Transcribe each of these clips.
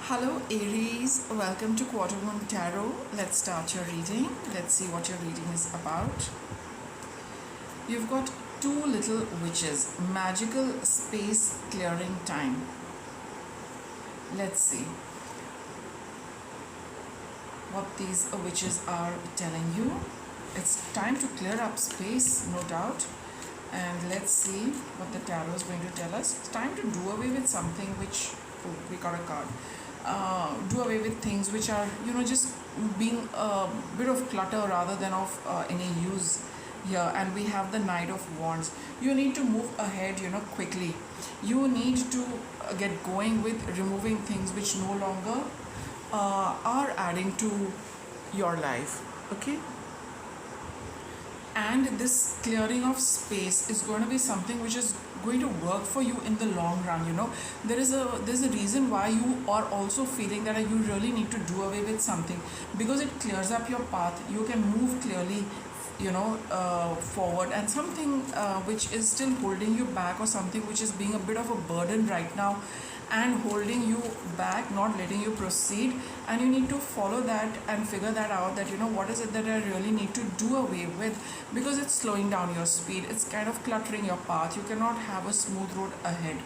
Hello Aries, welcome to Quarter Moon Tarot. Let's start your reading. Let's see what your reading is about. You've got two little witches, magical space clearing time. Let's see what these witches are telling you. It's time to clear up space, no doubt. And let's see what the tarot is going to tell us. It's time to do away with something which, oh, we got a card. Do away with things which are, just being a bit of clutter rather than of any use here. And we have the Knight of Wands. You need to move ahead, quickly. You need to get going with removing things which no longer are adding to your life. Okay, and this clearing of space is going to be something which is going to work for you in the long run. There's a reason why you are also feeling that you really need to do away with something, because it clears up your path. You can move clearly forward, and something which is still holding you back, or something which is being a bit of a burden right now and holding you back, not letting you proceed, and you need to follow that and figure that out, that what is it that I really need to do away with, because it's slowing down your speed, it's kind of cluttering your path. You cannot have a smooth road ahead.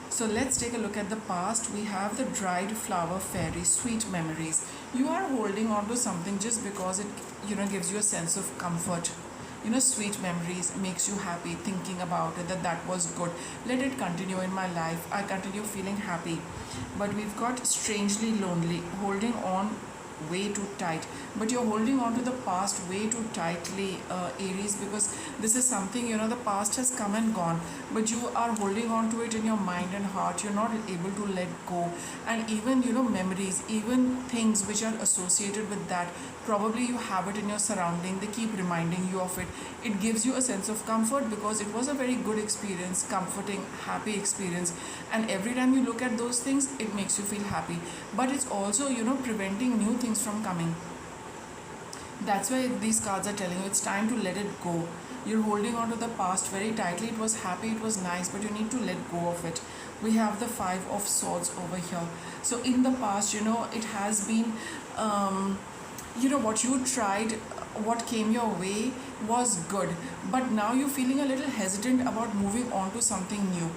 So let's take a look at the past. We have the dried flower fairy, sweet memories. You are holding on to something just because it gives you a sense of comfort. Sweet memories makes you happy, thinking about it, that was good, let it continue in my life, I continue feeling happy. But we've got strangely lonely, holding on way too tight. But you're holding on to the past way too tightly, Aries, because this is something, the past has come and gone, but you are holding on to it in your mind and heart. You're not able to let go. And even memories, even things which are associated with that, probably you have it in your surrounding, they keep reminding you of it. It gives you a sense of comfort because it was a very good experience, comforting, happy experience, and every time you look at those things, it makes you feel happy. But it's also preventing new things from coming. That's why these cards are telling you it's time to let it go. You're holding on to the past very tightly. It was happy, it was nice, but you need to let go of it. We have the Five of Swords over here. So in the past, it has been what you tried, what came your way was good, but now you're feeling a little hesitant about moving on to something new.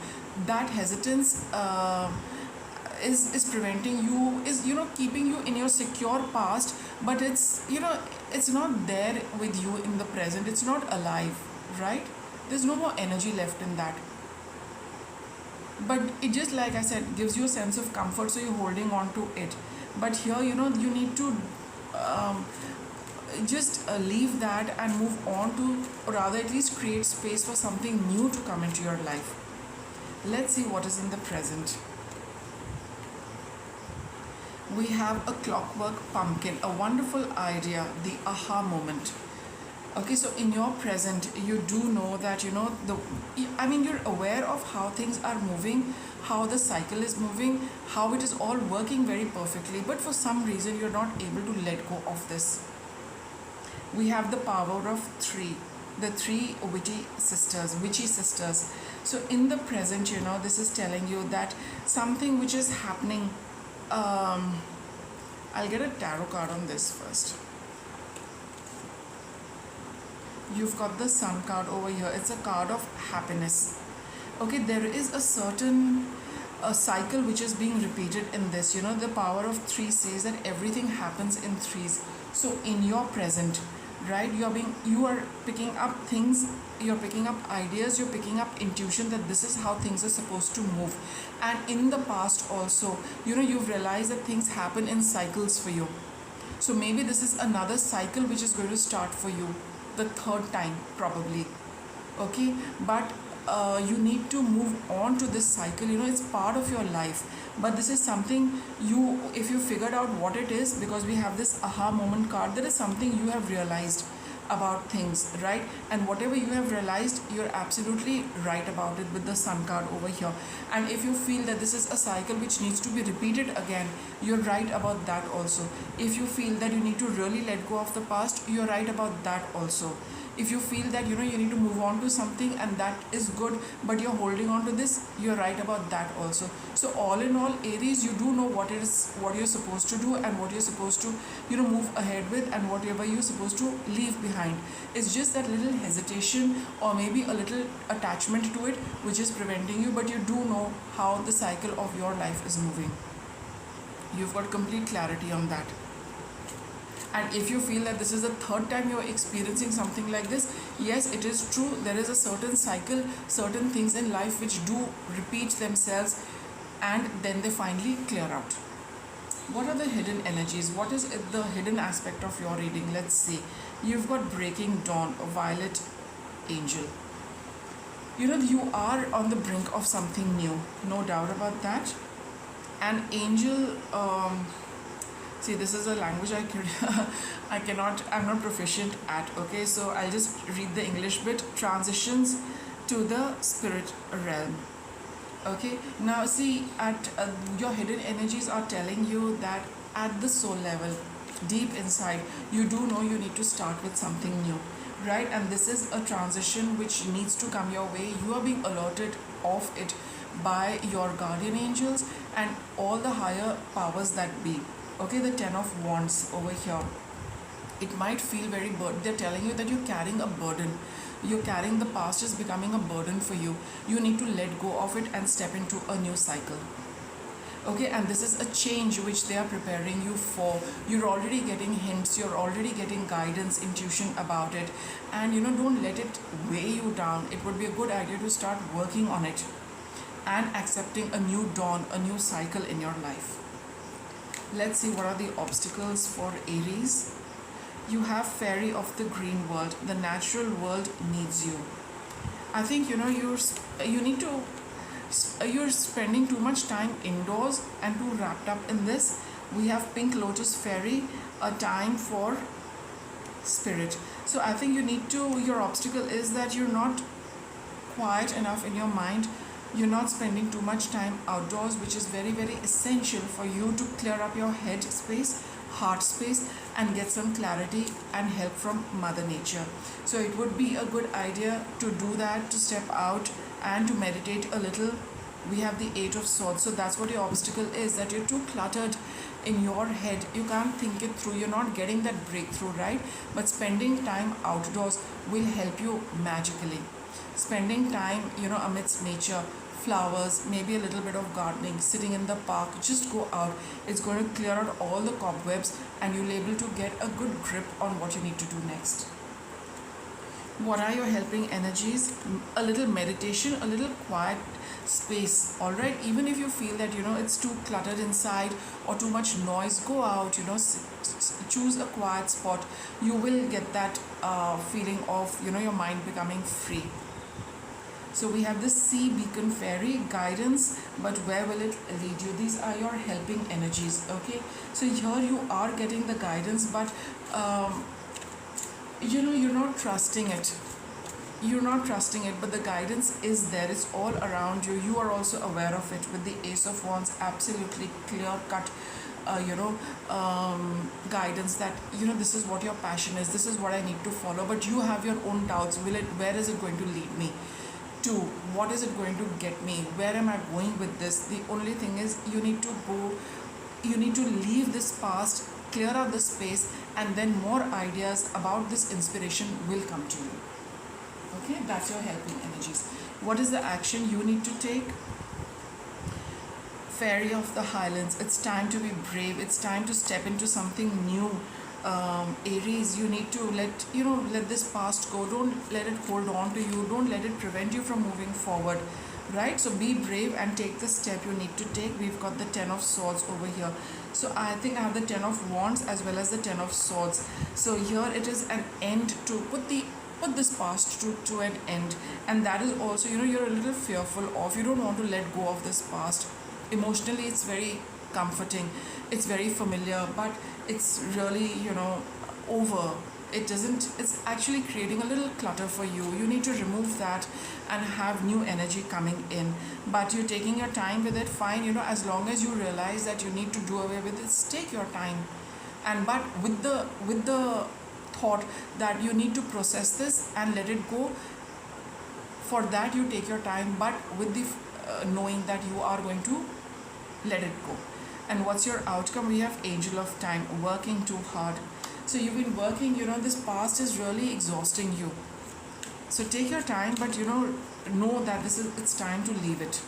That hesitance is preventing you, is keeping you in your secure past, but it's not there with you in the present. It's not alive, right? There's no more energy left in that. But it just, like I said, gives you a sense of comfort, so you're holding on to it. But here, you need to just leave that and move on to, or rather at least create space for something new to come into your life. Let's see what is in the present. We have a clockwork pumpkin, a wonderful idea, the aha moment. Okay, so in your present, you do know that you're aware of how things are moving, how the cycle is moving, how it is all working very perfectly, but for some reason you're not able to let go of this. We have the power of three, the three witchy sisters. So in the present, this is telling you that something which is happening. I'll get a tarot card on this first. You've got the Sun card over here. It's a card of happiness. Okay, there is a certain cycle which is being repeated in this. The power of three says that everything happens in threes. So in your present, right, you are picking up things, you're picking up ideas, you're picking up intuition that this is how things are supposed to move. And in the past also, you've realized that things happen in cycles for you. So maybe this is another cycle which is going to start for you, the third time probably. Okay, but you need to move on to this cycle. It's part of your life, but this is something if you figured out what it is, because we have this aha moment card, there is something you have realized about things, right? And whatever you have realized, you're absolutely right about it with the Sun card over here. And if you feel that this is a cycle which needs to be repeated again, you're right about that also. If you feel that you need to really let go of the past, you're right about that also. If you feel that you need to move on to something, and that is good, but you're holding on to this, you're right about that also. So all in all, Aries, you do know what you're supposed to do, and what you're supposed to move ahead with, and whatever you're supposed to leave behind. It's just that little hesitation, or maybe a little attachment to it, which is preventing you, but you do know how the cycle of your life is moving. You've got complete clarity on that. And if you feel that this is the third time you're experiencing something like this, yes, it is true, there is a certain cycle, certain things in life which do repeat themselves, and then they finally clear out. What are the hidden energies? What is the hidden aspect of your reading? Let's see. You've got breaking dawn, a violet angel. You are on the brink of something new, no doubt about that. An angel, see, this is a language I'm not proficient at, okay? So I'll just read the English bit. Transitions to the spirit realm. Okay, now see, at your hidden energies are telling you that at the soul level, deep inside, you do know you need to start with something new, right? And this is a transition which needs to come your way. You are being alerted of it by your guardian angels and all the higher powers that be. Okay, the 10 of Wands over here. It might feel very burden. They're telling you that you're carrying a burden. You're carrying the past is becoming a burden for you. You need to let go of it and step into a new cycle. Okay, and this is a change which they are preparing you for. You're already getting hints, you're already getting guidance, intuition about it. And don't let it weigh you down. It would be a good idea to start working on it and accepting a new dawn, a new cycle in your life. Let's see what are the obstacles for Aries. You have fairy of the green world. The natural world needs you. I think you're spending too much time indoors and too wrapped up in this. We have pink lotus fairy, a time for spirit. So I think your obstacle is that you're not quiet enough in your mind. You're not spending too much time outdoors, which is very, very essential for you to clear up your head space, heart space, and get some clarity and help from Mother Nature. So it would be a good idea to do that, to step out and to meditate a little. We have the 8 of Swords. So that's what your obstacle is, that you're too cluttered in your head. You can't think it through. You're not getting that breakthrough, right? But spending time outdoors will help you magically. Spending time, amidst nature, flowers, maybe a little bit of gardening, sitting in the park, just go out. It's going to clear out all the cobwebs and you'll be able to get a good grip on what you need to do next. What are your helping energies? A little meditation, a little quiet space, all right? Even if you feel that it's too cluttered inside or too much noise, go out, choose a quiet spot. You will get that feeling of your mind becoming free. So we have this sea beacon fairy guidance, but where will it lead you? These are your helping energies, okay? So here you are getting the guidance, but you're not trusting it. You're not trusting it, but the guidance is there. It's all around you. You are also aware of it with the Ace of Wands, absolutely clear-cut guidance that this is what your passion is, this is what I need to follow, but you have your own doubts. Where is it going to lead me to? What is it going to get me? Where am I going with this? The only thing is you need to leave this past, clear out the space, and then more ideas about this inspiration will come to you. Okay, that's your helping energies. What is the action you need to take? Fairy of the Highlands. It's time to be brave. It's time to step into something new. Aries, you need to let this past go. Don't let it hold on to you. Don't let it prevent you from moving forward, right? So be brave and take the step you need to take. We've got the 10 of Swords over here. So I think I have the 10 of Wands as well as the 10 of Swords. So here it is an end to put this past to an end, and that is also you're a little fearful of. You don't want to let go of this past. Emotionally, it's very comforting, it's very familiar, but it's really over. It's actually creating a little clutter for you. You need to remove that and have new energy coming in, but you're taking your time with it. Fine, as long as you realize that you need to do away with it, take your time. But with the thought that you need to process this and let it go. For that you take your time, but with the knowing that you are going to let it go. And what's your outcome? We have angel of time, working too hard. So you've been working, this past is really exhausting you. So take your time, but know that it's time to leave it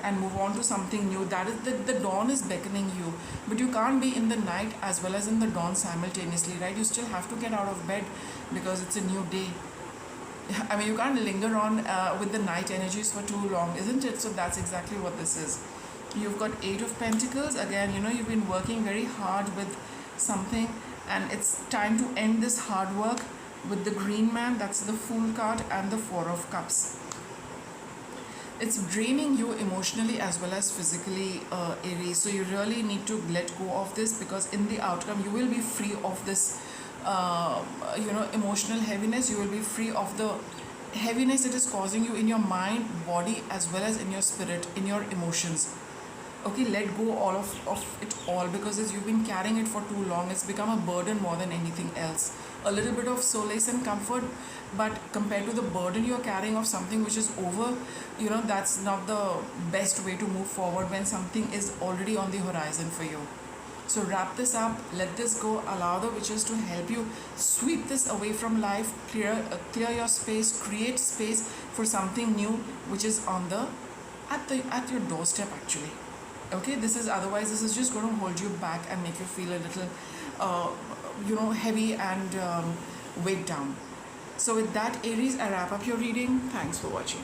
and move on to something new. That is the dawn is beckoning you, but you can't be in the night as well as in the dawn simultaneously, right? You still have to get out of bed because it's a new day. I mean, you can't linger on with the night energies for too long, isn't it? So that's exactly what this is. You've got Eight of Pentacles. Again, you've been working very hard with something, and it's time to end this hard work with the Green Man. That's the Fool card, and the Four of Cups. It's draining you emotionally as well as physically, Aries. So you really need to let go of this, because in the outcome you will be free of this emotional heaviness. You will be free of the heaviness it is causing you in your mind, body, as well as in your spirit, in your emotions. Okay, let go all of it all, because as you've been carrying it for too long, it's become a burden more than anything else. A little bit of solace and comfort, but compared to the burden you're carrying of something which is over, that's not the best way to move forward when something is already on the horizon for you. So wrap this up, let this go, allow the witches to help you sweep this away from life, clear your space, create space for something new which is at your doorstep actually. Okay, this is just going to hold you back and make you feel a little heavy and weighed down. So with that, Aries, I wrap up your reading. Thanks for watching.